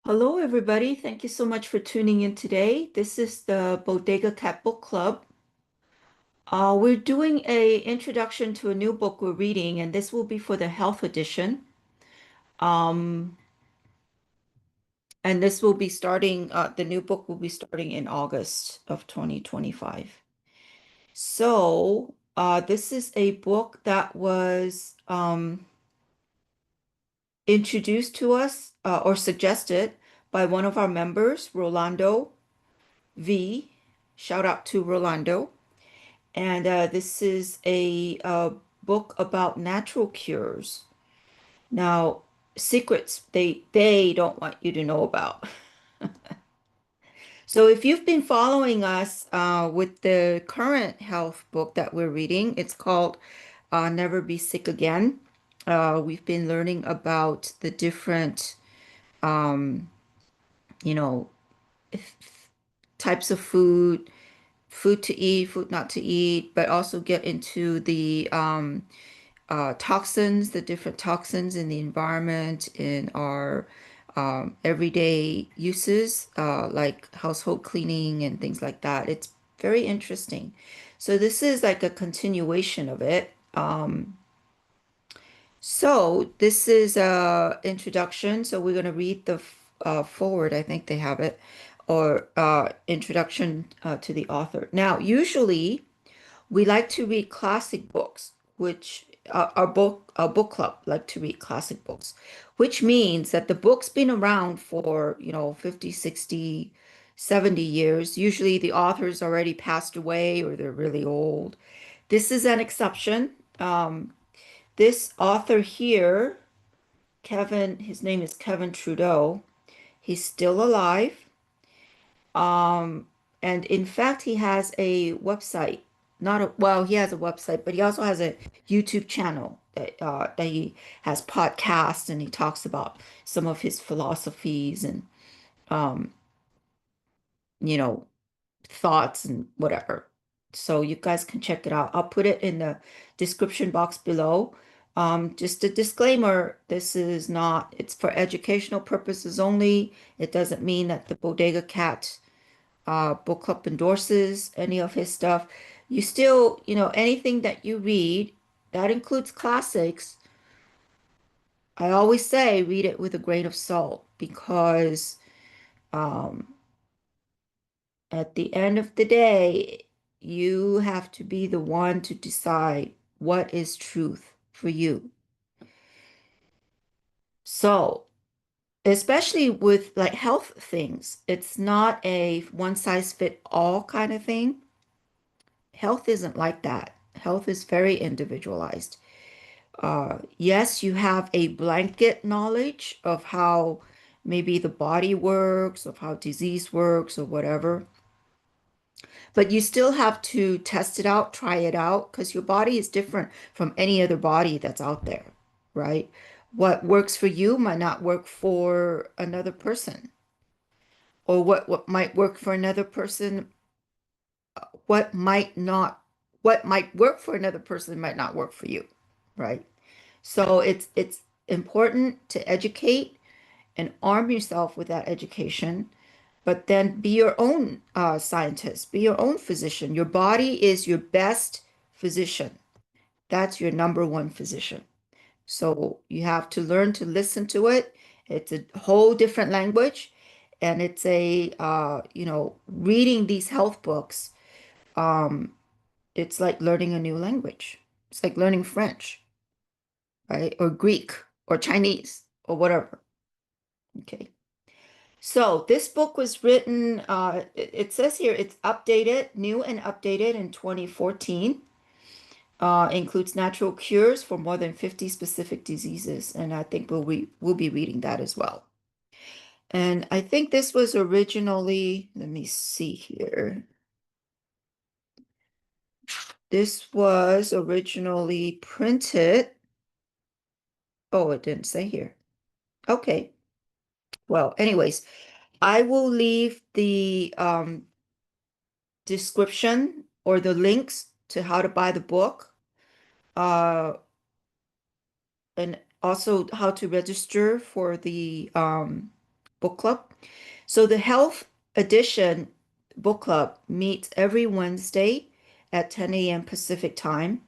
Hello, everybody. Thank you so much for tuning in today. This is the Bodega Cat Book Club. We're doing a introduction to a new book we're reading, and this will be for the health edition. Um, and this will be starting, the new book will be starting in August of 2025. This is a book that was introduced to us or suggested by one of our members, Rolando V. Shout out to Rolando. And this is a book about natural cures. Now, secrets they don't want you to know about. So if you've been following us with the current health book that we're reading, it's called Never Be Sick Again. We've been learning about the different, um, you know, types of food to eat, food not to eat, but also get into the toxins, the different toxins in the environment, in our everyday uses, like household cleaning and things like that. It's very interesting. So this is like a continuation of it. So this is a introduction. So we're going to read the forward. I think they have it, or introduction to the author. Now, usually we like to read classic books, which our book club like to read classic books, which means that the book's been around for, 50, 60, 70 years. Usually the author's already passed away or they're really old. This is an exception. This author here, Kevin, his name is Kevin Trudeau. He's still alive. Um, and in fact, he has a website. Not a, well, he has a website, but he also has a YouTube channel that he has podcasts and he talks about some of his philosophies and um, you know, thoughts and whatever. So you guys can check it out. I'll put it in the description box below. Just a disclaimer, this is not, it's for educational purposes only. It doesn't mean that the Bodega Cat book club endorses any of his stuff. You still, anything that you read, that includes classics. I always say read it with a grain of salt because um, at the end of the day, you have to be the one to decide what is truth for you. So, especially with like health things, it's not a one size fit all kind of thing. Health isn't like that. Health is very individualized. Yes, you have a blanket knowledge of how maybe the body works, of how disease works, or whatever. But you still have to test it out, try it out, because your body is different from any other body that's out there, right? What works for you might not work for another person, or what might work for another person, what might not, what might work for another person might not work for you, right? So it's important to educate and arm yourself with that education, but then be your own scientist, be your own physician. Your body is your best physician. That's your number one physician. So you have to learn to listen to it. It's a whole different language, and it's reading these health books. Um, it's like learning a new language. It's like learning French, right? Or Greek or Chinese or whatever. Okay. So this book was written, it says here it's updated, new and updated in 2014. Includes natural cures for more than 50 specific diseases. And I think we'll be reading that as well. And I think this was originally, let me see here. This was originally printed. Oh, it didn't say here. Okay. Well, anyways, I will leave the description or the links to how to buy the book, uh, and also how to register for the book club. So the health edition book club meets every Wednesday at 10 a.m. Pacific time.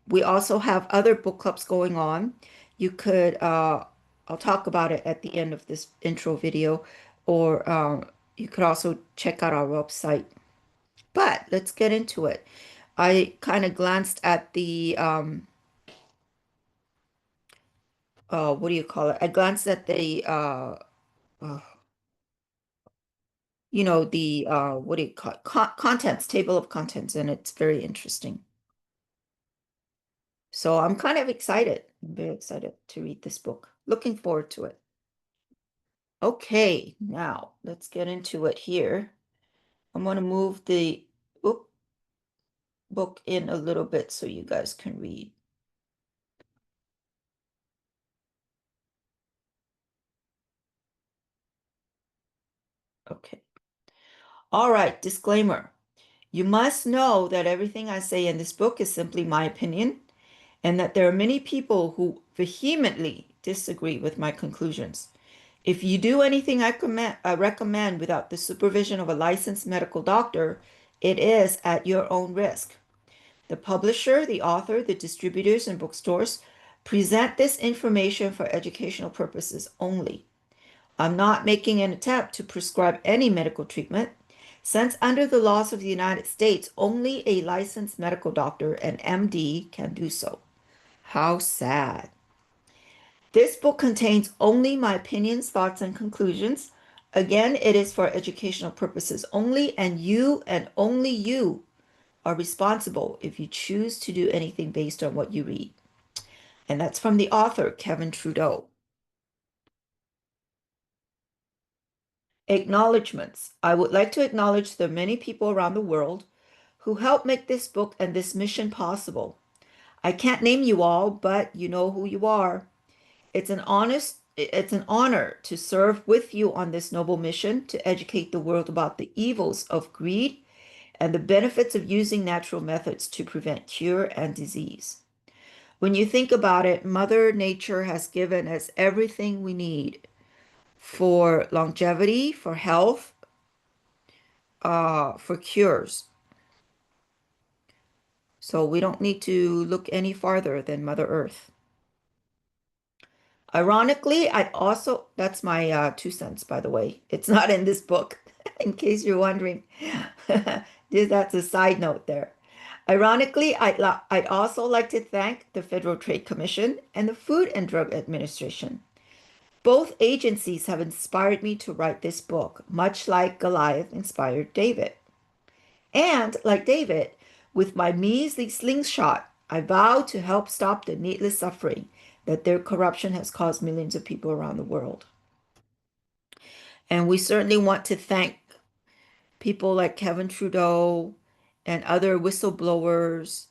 We also have other book clubs going on. You could, I'll talk about it at the end of this intro video, or you could also check out our website. But let's get into it. I kind of glanced at the, what do you call it? I glanced at the, uh, the, what do you call it? Contents, table of contents, and it's very interesting. So I'm kind of excited. I'm very excited to read this book. Looking forward to it. Okay, now let's get into it here. I'm going to move the book in a little bit so you guys can read. Okay. All right, disclaimer. You must know that everything I say in this book is simply my opinion and that there are many people who vehemently disagree with my conclusions. If you do anything I recommend without the supervision of a licensed medical doctor, it is at your own risk. The publisher, the author, the distributors, and bookstores present this information for educational purposes only. I'm not making an attempt to prescribe any medical treatment, since under the laws of the United States, only a licensed medical doctor, an MD, can do so. How sad. This book contains only my opinions, thoughts, and conclusions. Again, it is for educational purposes only, and you and only you are responsible if you choose to do anything based on what you read. And that's from the author, Kevin Trudeau. Acknowledgements. I would like to acknowledge the many people around the world who helped make this book and this mission possible. I can't name you all, but you know who you are. It's an honor to serve with you on this noble mission to educate the world about the evils of greed and the benefits of using natural methods to prevent cure and disease. When you think about it, Mother Nature has given us everything we need for longevity, for health, for cures. So we don't need to look any farther than Mother Earth. Ironically, that's my 2 cents, by the way. It's not in this book, in case you're wondering. That's a side note there. Ironically, I'd also like to thank the Federal Trade Commission and the Food and Drug Administration. Both agencies have inspired me to write this book, much like Goliath inspired David. And like David, with my measly slingshot, I vow to help stop the needless suffering that their corruption has caused millions of people around the world. And we certainly want to thank people like Kevin Trudeau and other whistleblowers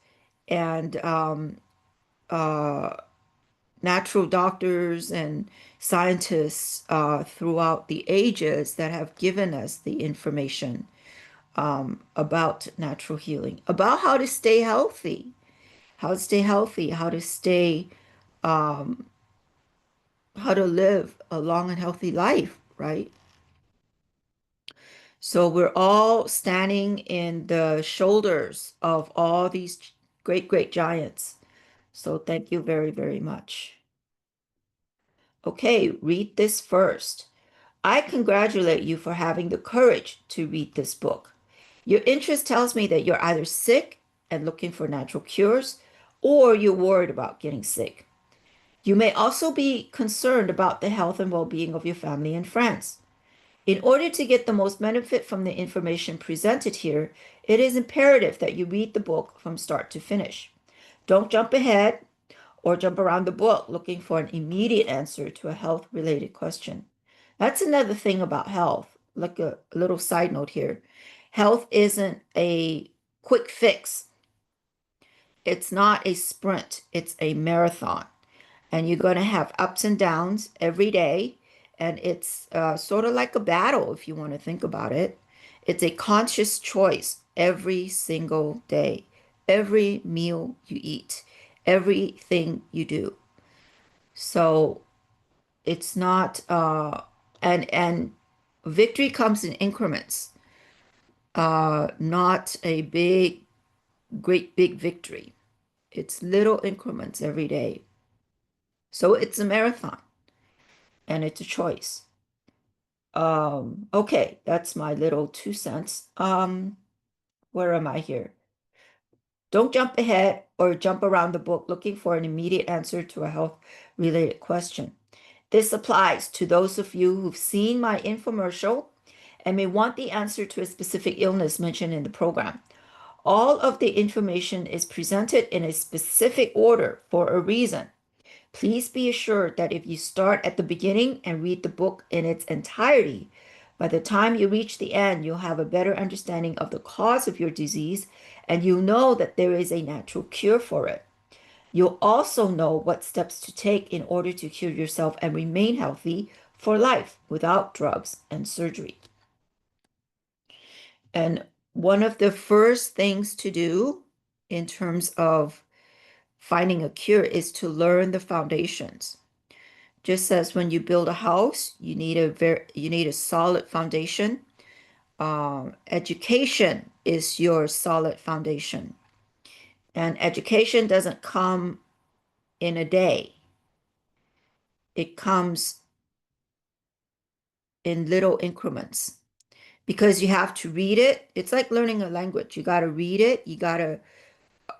and uh, natural doctors and scientists throughout the ages that have given us the information about natural healing, about how to stay healthy, how to stay, how to live a long and healthy life, right? So we're all standing in the shoulders of all these great, great giants. So thank you very, very much. Okay, read this first. I congratulate you for having the courage to read this book. Your interest tells me that you're either sick and looking for natural cures, or you're worried about getting sick. You may also be concerned about the health and well-being of your family and friends. In order to get the most benefit from the information presented here, it is imperative that you read the book from start to finish. Don't jump ahead or jump around the book looking for an immediate answer to a health-related question. That's another thing about health, like a little side note here. Health isn't a quick fix. It's not a sprint, it's a marathon. And you're going to have ups and downs every day. And it's sort of like a battle, if you want to think about it. It's a conscious choice every single day, every meal you eat, everything you do. So it's not And victory comes in increments, not a big, great big victory. It's little increments every day. So it's a marathon and it's a choice. Okay, that's my little 2 cents. Where am I here? Don't jump ahead or jump around the book looking for an immediate answer to a health related question. This applies to those of you who've seen my infomercial and may want the answer to a specific illness mentioned in the program. All of the information is presented in a specific order for a reason. Please be assured that if you start at the beginning and read the book in its entirety, by the time you reach the end, you'll have a better understanding of the cause of your disease and you'll know that there is a natural cure for it. You'll also know what steps to take in order to cure yourself and remain healthy for life without drugs and surgery. And one of the first things to do in terms of finding a cure is to learn the foundations. Just as when you build a house, you need a solid foundation. Education is your solid foundation, and education doesn't come in a day. It comes in little increments because you have to read it. It's like learning a language. You got to read it. You got to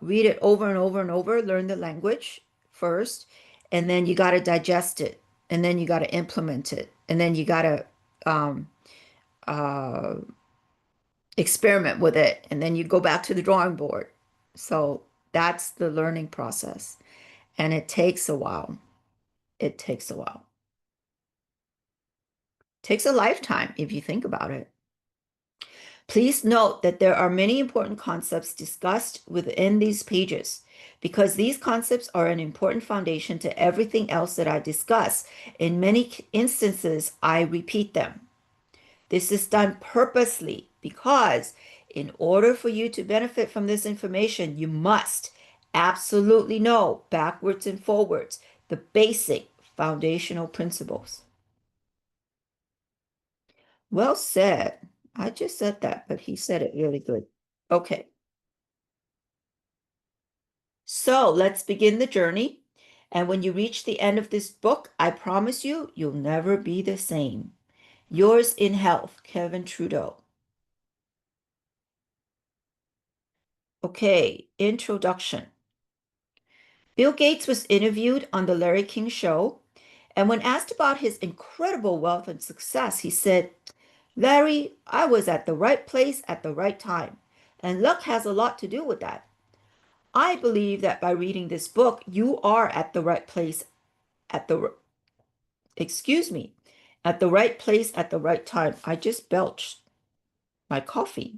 read it over and over and over. Learn the language first, and then you got to digest it, and then you got to implement it, and then you got to um, uh, experiment with it, and then you go back to the drawing board. So that's the learning process, and it takes a while. It takes a while. It takes a lifetime if you think about it. Please note that there are many important concepts discussed within these pages because these concepts are an important foundation to everything else that I discuss. In many instances, I repeat them. This is done purposely because in order for you to benefit from this information, you must absolutely know backwards and forwards the basic foundational principles. Well said. I just said that, but he said it really good. Okay, so let's begin the journey. And when you reach the end of this book, I promise you, you'll never be the same. Yours in health, Kevin Trudeau. Okay, introduction. Bill Gates was interviewed on the Larry King Show, and when asked about his incredible wealth and success, he said, Larry, I was at the right place at the right time, and luck has a lot to do with that. I believe that by reading this book, you are at the right place at the, excuse me, at the right place at the right time. I just belched my coffee.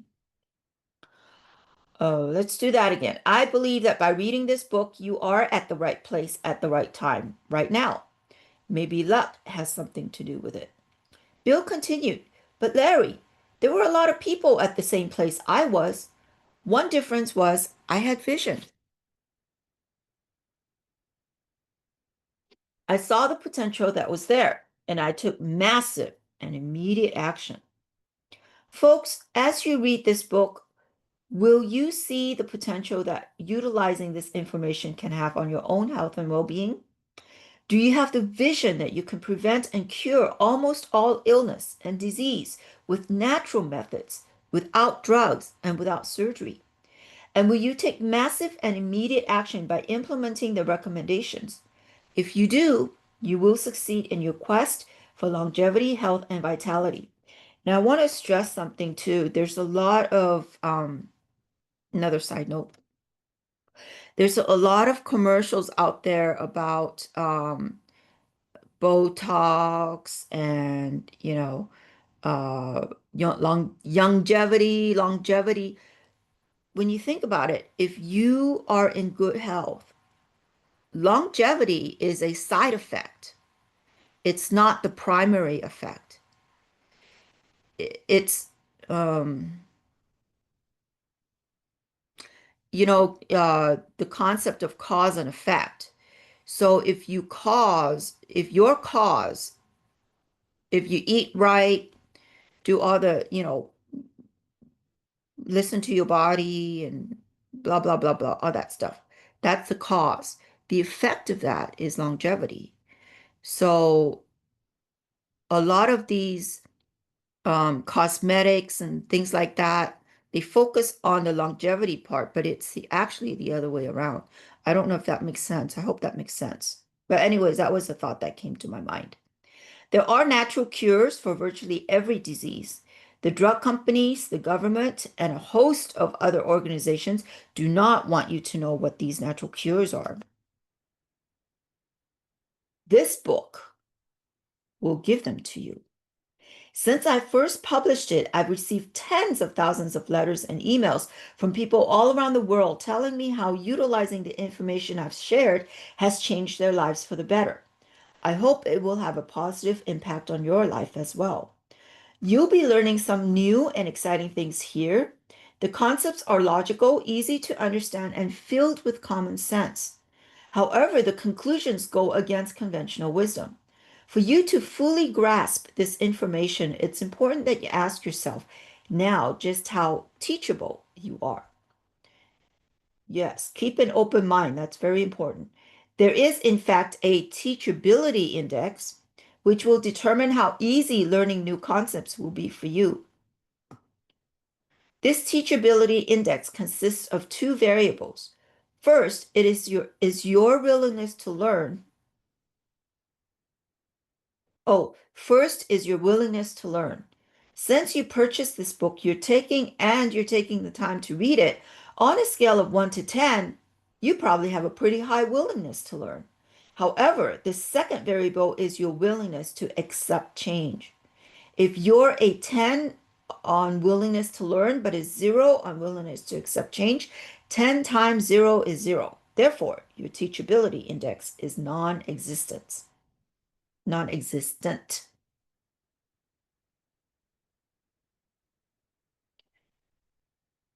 Let's do that again. I believe that by reading this book, you are at the right place at the right time right now. Maybe luck has something to do with it. Bill continued, but Larry, there were a lot of people at the same place I was. One difference was I had vision. I saw the potential that was there, and I took massive and immediate action. Folks, as you read this book, will you see the potential that utilizing this information can have on your own health and well-being? Do you have the vision that you can prevent and cure almost all illness and disease with natural methods, without drugs, and without surgery? And will you take massive and immediate action by implementing the recommendations? If you do, you will succeed in your quest for longevity, health, and vitality. Now, I want to stress something too. There's a lot of, another side note, there's a lot of commercials out there about Botox and, uh, longevity. When you think about it, if you are in good health, longevity is a side effect. It's not the primary effect. It's, um, the concept of cause and effect. So if your cause If you eat right, do all the, listen to your body and blah, blah, blah, blah, all that stuff. That's the cause. The effect of that is longevity. So a lot of these cosmetics and things like that, they focus on the longevity part, but it's actually the other way around. I don't know if that makes sense. I hope that makes sense. But anyways, that was the thought that came to my mind. There are natural cures for virtually every disease. The drug companies, the government, and a host of other organizations do not want you to know what these natural cures are. This book will give them to you. Since I first published it, I've received tens of thousands of letters and emails from people all around the world telling me how utilizing the information I've shared has changed their lives for the better. I hope it will have a positive impact on your life as well. You'll be learning some new and exciting things here. The concepts are logical, easy to understand, and filled with common sense. However, the conclusions go against conventional wisdom. For you to fully grasp this information, it's important that you ask yourself now just how teachable you are. Yes, keep an open mind. That's very important. There is, in fact, a teachability index, which will determine how easy learning new concepts will be for you. This teachability index consists of two variables. First, it is your willingness to learn. Oh, first is your willingness to learn. Since you purchased this book, you're taking the time to read it. On a scale of 1 to 10, you probably have a pretty high willingness to learn. However, the second variable is your willingness to accept change. If you're a 10 on willingness to learn, but a 0 on willingness to accept change, 10 times 0 is 0. Therefore, your teachability index is non-existent. Non-existent.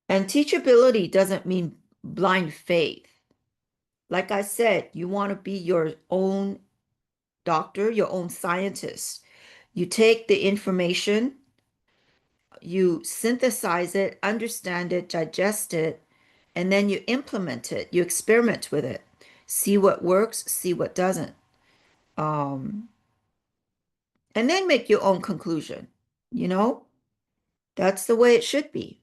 And teachability doesn't mean blind faith. Like I said, you want to be your own doctor, your own scientist. You take the information, you synthesize it, understand it, digest it, and then you implement it. You experiment with it. See what works, see what doesn't. Um, and then make your own conclusion. You know, that's the way it should be.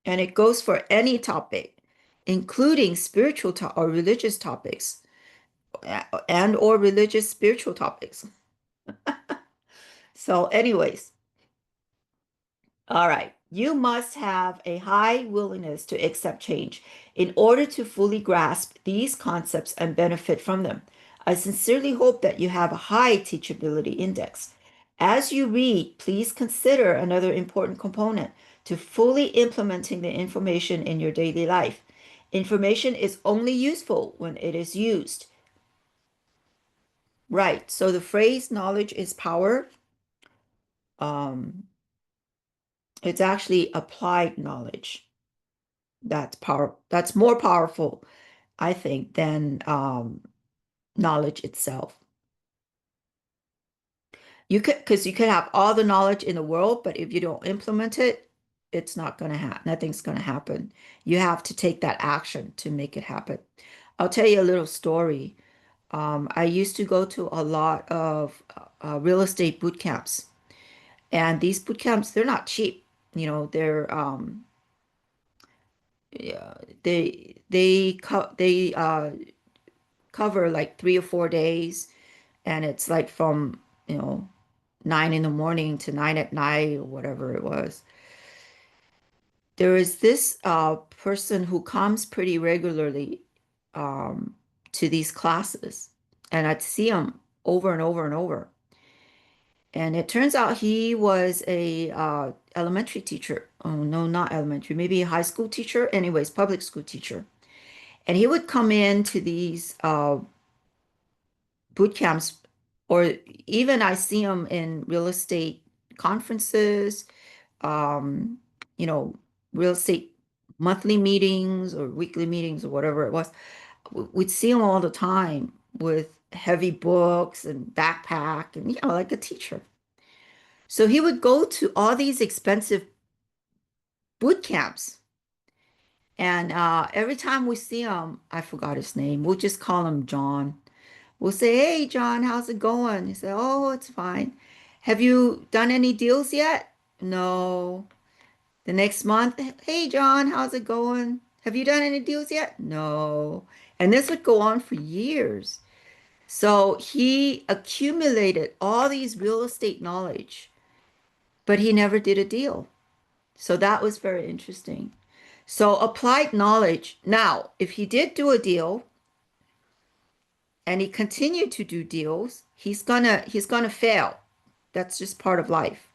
And it goes for any topic, including spiritual or religious topics and or religious spiritual topics. So anyways, all right. You must have a high willingness to accept change in order to fully grasp these concepts and benefit from them. I sincerely hope that you have a high teachability index. As you read, please consider another important component to fully implementing the information in your daily life. Information is only useful when it is used. Right. So the phrase knowledge is power, um, it's actually applied knowledge. That's more powerful, I think, than knowledge itself. Because you could have all the knowledge in the world, but if you don't implement it, it's not going to happen. Nothing's going to happen. You have to take that action to make it happen. I'll tell you a little story. I used to go to a lot of real estate boot camps, and these boot camps, they're not cheap. They're yeah, they cover like 3 or 4 days, and it's like from 9 in the morning to 9 at night or whatever it was. There is this person who comes pretty regularly um, to these classes, and I'd see him over and over and over. And it turns out he was a elementary teacher. Oh no, not elementary, maybe a high school teacher. Anyways, public school teacher. And he would come in to these boot camps, or even I see him in real estate conferences, um, you know, real estate monthly meetings or weekly meetings or whatever it was. We'd see him all the time with heavy books and backpack and, like a teacher. So he would go to all these expensive boot camps. And every time we see him, I forgot his name. We'll just call him John. We'll say, "Hey, John, how's it going?" He said, "Oh, it's fine. Have you done any deals yet?" No. The next month, "Hey, John, how's it going? Have you done any deals yet?" No. And this would go on for years. So he accumulated all these real estate knowledge, but he never did a deal. So that was very interesting. So applied knowledge. Now, if he did do a deal and he continued to do deals, he's gonna fail. That's just part of life.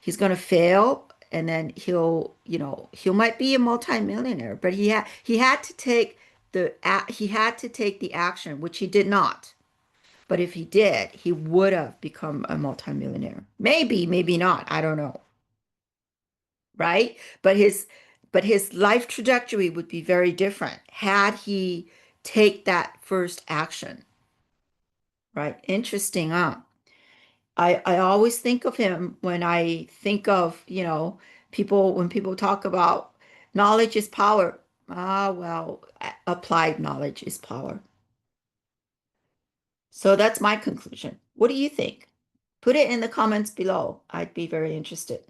He's gonna fail, and then he might be a multimillionaire, but he had to take the action, which he did not. But if he did, he would have become a multimillionaire. Maybe, maybe not. I don't know. Right? But his life trajectory would be very different had he take that first action. Right? Interesting, huh? I always think of him when I think of, people when people talk about knowledge is power. Ah, well, applied knowledge is power. So that's my conclusion. What do you think? Put it in the comments below. I'd be very interested.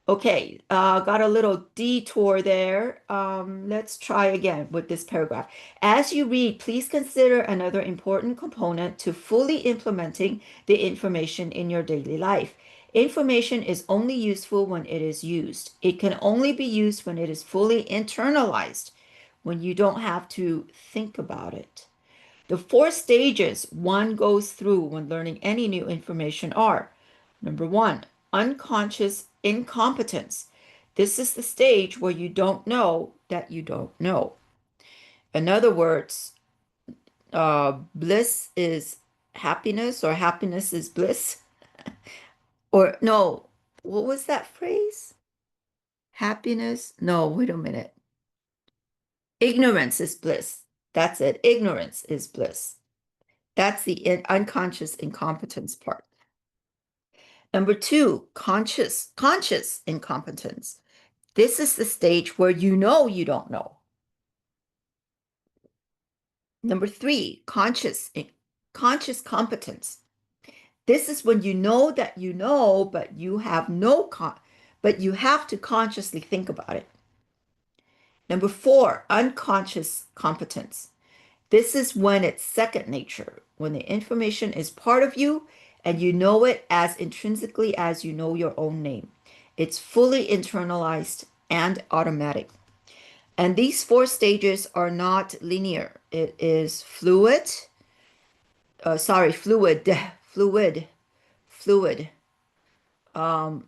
Okay, got a little detour there. Let's try again with this paragraph. As you read, please consider another important component to fully implementing the information in your daily life. Information is only useful when it is used. It can only be used when it is fully internalized, when you don't have to think about it. The four stages one goes through when learning any new information are: number one, unconscious incompetence. This is the stage where you don't know that you don't know. In other words, bliss is happiness, or happiness is bliss. Or no, what was that phrase? Happiness? No, wait a minute. Ignorance is bliss. That's it. Ignorance is bliss. That's the unconscious incompetence part. Number two, conscious incompetence. This is the stage where you know you don't know. Number three, conscious competence. This is when you know that you know, but you have to consciously think about it. Number four, unconscious competence. This is when it's second nature, when the information is part of you and you know it as intrinsically as you know your own name. It's fully internalized and automatic. And these four stages are not linear. It is fluid, fluid, fluid. Uh,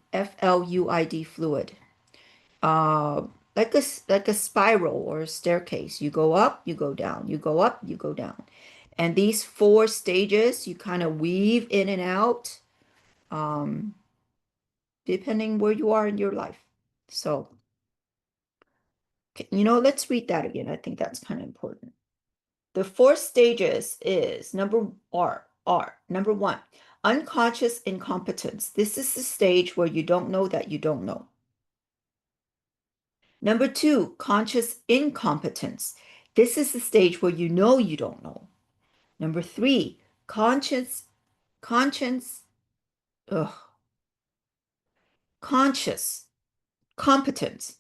like a spiral or a staircase. You go up, you go down, you go up, you go down. And these four stages, you kind of weave in and out, um, depending where you are in your life. So, let's read that again. I think that's kind of important. The four stages is number one, unconscious incompetence. This is the stage where you don't know that you don't know. Number two, conscious incompetence. This is the stage where you know you don't know. Number three, conscience, ugh, conscious competence.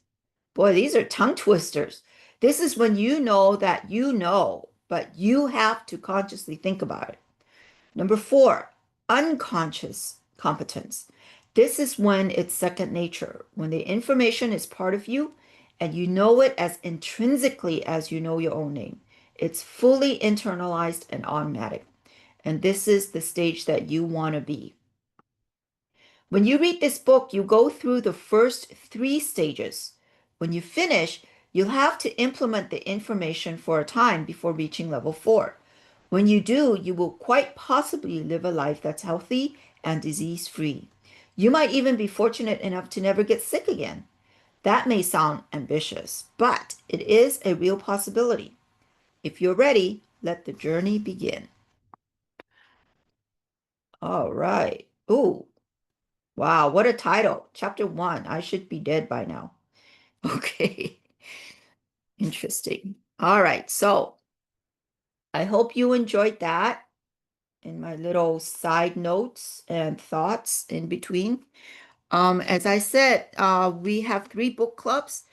Boy, these are tongue twisters. This is when you know that you know, but you have to consciously think about it. Number four, unconscious competence. This is when it's second nature, when the information is part of you and you know it as intrinsically as you know your own name. It's fully internalized and automatic. And this is the stage that you want to be. When you read this book, you go through the first three stages. When you finish, you'll have to implement the information for a time before reaching level four. When you do, you will quite possibly live a life that's healthy and disease-free. You might even be fortunate enough to never get sick again. That may sound ambitious, but it is a real possibility. If you're ready, Let the journey begin. All right. Ooh, wow, what a title. Chapter 1. I should be dead by now. Okay. Interesting. All right. So I hope you enjoyed that and my little side notes and thoughts in between. As I said, we have 3 book clubs.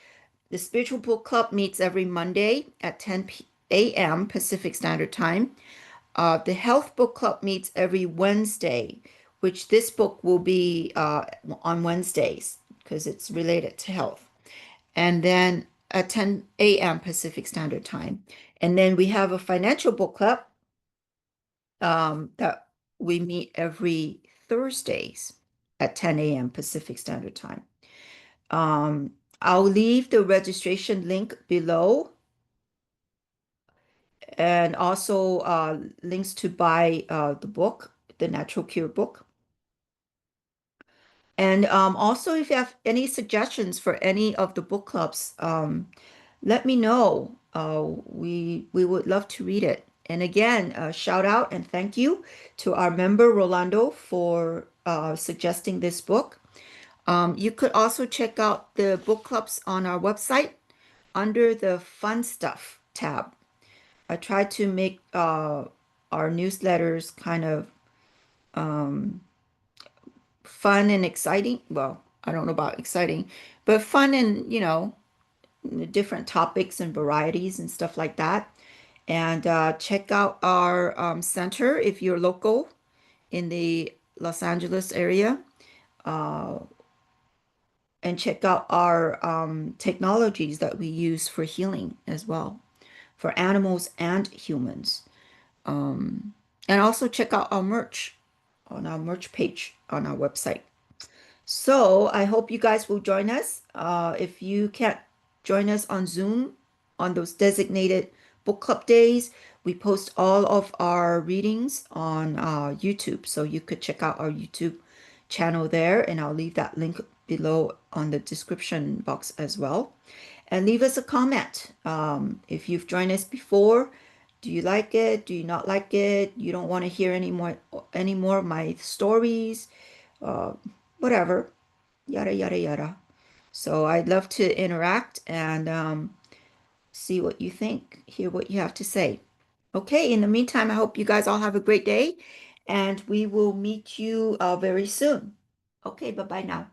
The Spiritual Book Club meets every Monday at 10 a.m. Pacific Standard Time. The Health Book Club meets every Wednesday, which this book will be on Wednesdays because it's related to health. And then at 10 a.m. Pacific Standard Time. And then we have a Financial Book Club that we meet every Thursdays at 10 a.m. Pacific Standard Time. I'll leave the registration link below and also links to buy the book, the Natural Cure book. And also, if you have any suggestions for any of the book clubs, let me know. We would love to read it. And again, shout out and thank you to our member Rolando for suggesting this book. You could also check out the book clubs on our website under the Fun Stuff tab. I try to make our newsletters kind of fun and exciting. Well, I don't know about exciting, but fun and, different topics and varieties and stuff like that. And check out our center if you're local in the Los Angeles area. And check out our technologies that we use for healing as well, for animals and humans. And also check out our merch on our merch page on our website. So I hope you guys will join us. If you can't join us on Zoom on those designated book club days, we post all of our readings on YouTube. So you could check out our YouTube channel there, and I'll leave that link below on the description box as well. And leave us a comment. If you've joined us before, do you like it? Do you not like it? You don't want to hear any more of my stories? Uh, Whatever, yada yada yada. So I'd love to interact and see what you think, hear what you have to say. Okay, in the meantime, I hope you guys all have a great day, and we will meet you very soon. Okay, bye bye now.